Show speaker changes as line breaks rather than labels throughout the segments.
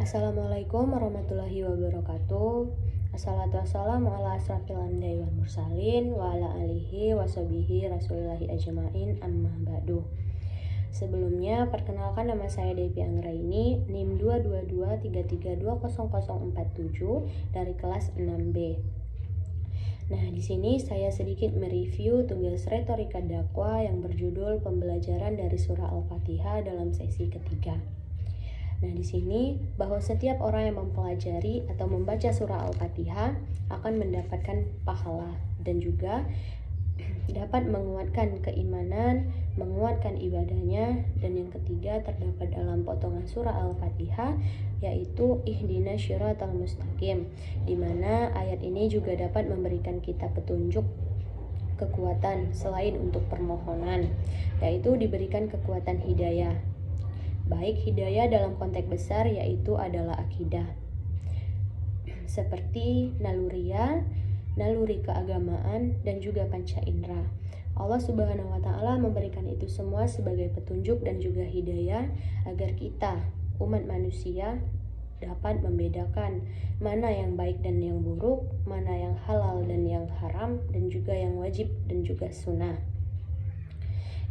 Assalamualaikum warahmatullahi wabarakatuh. Assalatu wassalamu ala asrafil anbiya'i wal mursalin wa ala alihi washabihi rasulillahi ajma'in amma ba'du. Sebelumnya, perkenalkan nama saya Devi Anggraini, NIM 22233200047 dari kelas 6B. Nah, di sini saya sedikit mereview tugas retorika dakwah yang berjudul pembelajaran dari surah Al-Fatihah dalam sesi ketiga. Nah, di sini bahwa setiap orang yang mempelajari atau membaca surah Al-Fatihah akan mendapatkan pahala dan juga dapat menguatkan keimanan, menguatkan ibadahnya. Dan yang ketiga terdapat dalam potongan surah Al-Fatihah yaitu ihdinas syiratal mustaqim, di mana ayat ini juga dapat memberikan kita petunjuk kekuatan selain untuk permohonan, yaitu diberikan kekuatan hidayah. Baik hidayah dalam konteks besar yaitu adalah akidah, seperti naluriya, naluri keagamaan, dan juga panca indera. Allah Subhanahu wa Ta'ala memberikan itu semua sebagai petunjuk dan juga hidayah agar kita, umat manusia, dapat membedakan mana yang baik dan yang buruk, mana yang halal dan yang haram, dan juga yang wajib dan juga sunnah.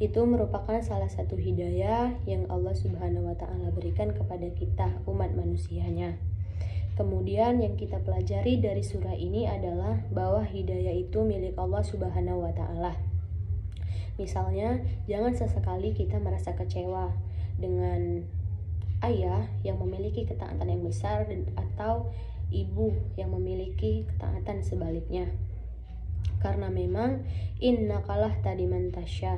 Itu merupakan salah satu hidayah yang Allah Subhanahu wa Ta'ala berikan kepada kita, umat manusianya. Kemudian yang kita pelajari dari surah ini adalah bahwa hidayah itu milik Allah Subhanahu wa Ta'ala. Misalnya, jangan sesekali kita merasa kecewa dengan ayah yang memiliki ketaatan yang besar atau ibu yang memiliki ketaatan sebaliknya. Karena memang innakalah tadiman tasya,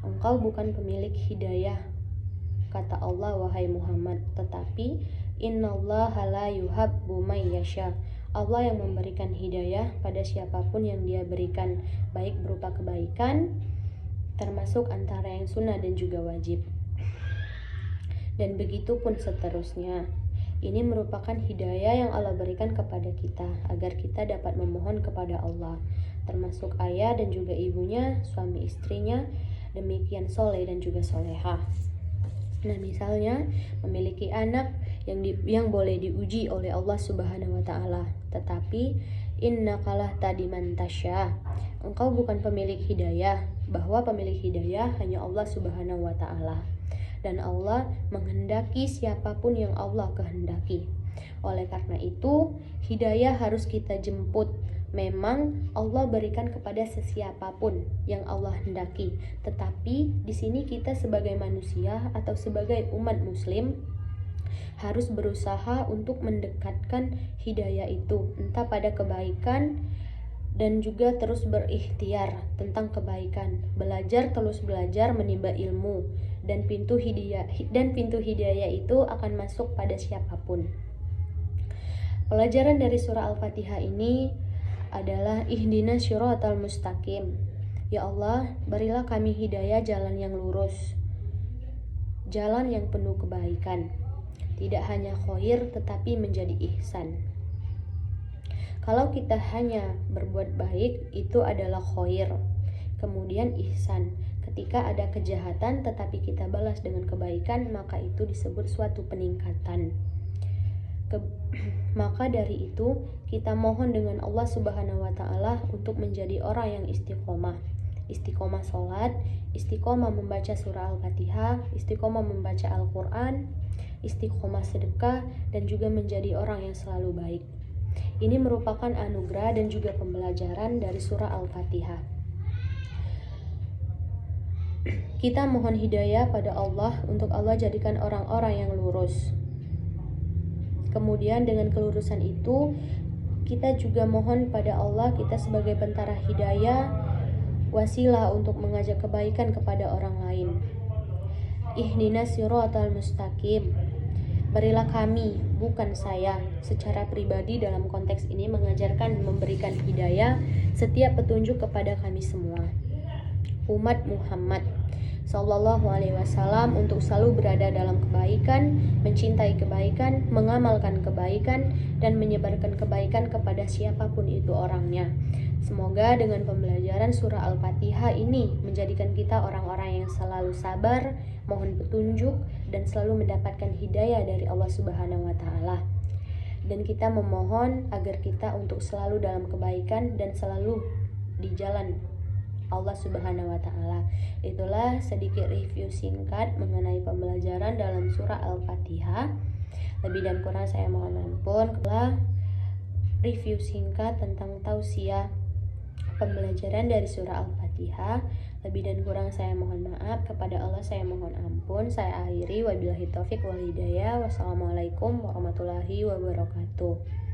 engkau bukan pemilik hidayah, kata Allah, wahai Muhammad, tetapi innallaha la yuhabbu may yasha, Allah yang memberikan hidayah pada siapapun yang Dia berikan, baik berupa kebaikan, termasuk antara yang sunnah dan juga wajib. Dan begitu pun seterusnya. Ini merupakan hidayah yang Allah berikan kepada kita agar kita dapat memohon kepada Allah, termasuk ayah dan juga ibunya, suami istrinya, demikian soleh dan juga solehah. Nah, misalnya memiliki anak yang boleh diuji oleh Allah Subhanahu wa Ta'ala, tetapi innakalah tadiman tasya, engkau bukan pemilik hidayah, bahwa pemilik hidayah hanya Allah Subhanahu wa Ta'ala, dan Allah menghendaki siapapun yang Allah kehendaki. Oleh karena itu, hidayah harus kita jemput. Memang Allah berikan kepada sesiapapun yang Allah hendaki, tetapi di sini kita sebagai manusia atau sebagai umat muslim harus berusaha untuk mendekatkan hidayah itu, entah pada kebaikan, dan juga terus berikhtiar tentang kebaikan, terus belajar menimba ilmu, dan pintu hidayah itu akan masuk pada siapapun. Pelajaran dari surah Al-Fatihah ini adalah ihdinas syiratal mustaqim. Ya Allah, berilah kami hidayah jalan yang lurus, jalan yang penuh kebaikan, tidak hanya khair tetapi menjadi ihsan. Kalau kita hanya berbuat baik, itu adalah khair. Kemudian ihsan, ketika ada kejahatan tetapi kita balas dengan kebaikan, maka itu disebut suatu peningkatan. Maka dari itu kita mohon dengan Allah Subhanahu wa Ta'ala untuk menjadi orang yang istiqomah sholat, istiqomah membaca surah Al-Fatihah, istiqomah membaca Al-Quran, istiqomah sedekah, dan juga menjadi orang yang selalu baik. Ini merupakan anugerah dan juga pembelajaran dari surah Al-Fatihah. Kita mohon hidayah pada Allah untuk Allah jadikan orang-orang yang lurus. Kemudian dengan kelurusan itu, kita juga mohon pada Allah, kita sebagai bentara hidayah, wasilah untuk mengajak kebaikan kepada orang lain. Ihdinas syiratal mustaqim, berilah kami, bukan saya, secara pribadi dalam konteks ini mengajarkan, memberikan hidayah, setiap petunjuk kepada kami semua, umat Muhammad Sallallahu Alaihi Wasallam, untuk selalu berada dalam kebaikan, mencintai kebaikan, mengamalkan kebaikan, dan menyebarkan kebaikan kepada siapapun itu orangnya. Semoga dengan pembelajaran surah Al-Fatihah ini menjadikan kita orang-orang yang selalu sabar, mohon petunjuk, dan selalu mendapatkan hidayah dari Allah Subhanahu wa Ta'ala. Dan kita memohon agar kita untuk selalu dalam kebaikan dan selalu di jalan Allah Subhanahu wa Ta'ala. Itulah sedikit review singkat mengenai pembelajaran dalam surah Al-Fatihah. Lebih dan kurang saya mohon ampun. Itulah review singkat tentang tausiah pembelajaran dari surah Al-Fatihah. Lebih dan kurang saya mohon maaf. Kepada Allah saya mohon ampun. Saya akhiri, wabillahi taufik wal hidayah. Wassalamualaikum warahmatullahi wabarakatuh.